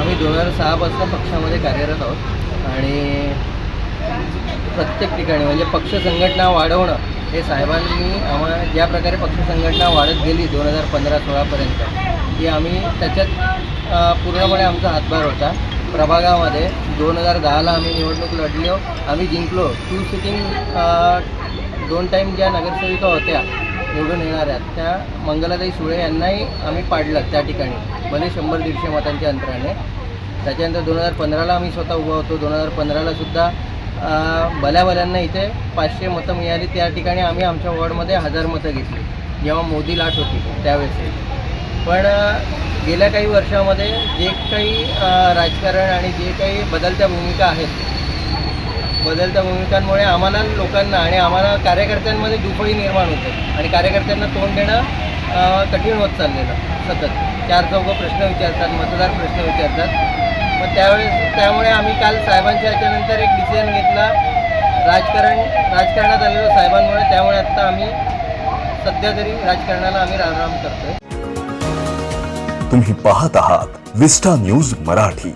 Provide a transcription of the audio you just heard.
आम्ही 2006 पासून पक्षामध्ये कार्यरत आहोत आणि प्रत्येक ठिकाणी म्हणजे पक्ष संघटना वाढवणं हे साहेबांनी आम्हाला ज्या प्रकारे पक्ष संघटना वाढत गेली 2015-16पर्यंत की आम्ही त्याच्यात पूर्णपणे आमचा हातभार होता. प्रभागामध्ये 2010ला आम्ही निवडणूक लढलो, आम्ही जिंकलो. 2 सिटिंग 2 टाईम ज्या नगरसेविका होत्या निवडून येणाऱ्या त्या मंगलाताई सुळे यांनाही आम्ही पाडलं त्या ठिकाणी भले 100-150 मतांच्या अंतराने. त्याच्यानंतर 2015ला आम्ही स्वतः उभं होतो. 2015ला सुद्धा भल्याभल्यांना इथे 500 मतं मिळाली. त्या ठिकाणी आम्ही आमच्या वॉर्डमध्ये 1000 मतं घेतली जेव्हा मोदी लाट होती त्यावेळेस. पण गेल्या काही वर्षामध्ये जे काही राजकारण आणि जे काही बदलत्या भूमिका आहेत, बदलत्या भूमिकांमुळे आम्हाला लोकांना आणि आम्हाला कार्यकर्त्यांमध्ये दुफळी निर्माण होते आणि कार्यकर्त्यांना तोंड देणं कठीण होत चाललेलं. सतत 4-4 प्रश्न विचारतात, मतदार प्रश्न विचारतात. मग त्यामुळे आम्ही काल साहेबांच्या याच्यानंतर एक डिसिजन घेतला. राजकारणात आलेलो साहेबांमुळे, त्यामुळे आत्ता आम्ही सध्या तरी राजकारणाला आम्ही रामराम करतोय. तुम्ही पाहत आहात विस्टा न्यूज मराठी.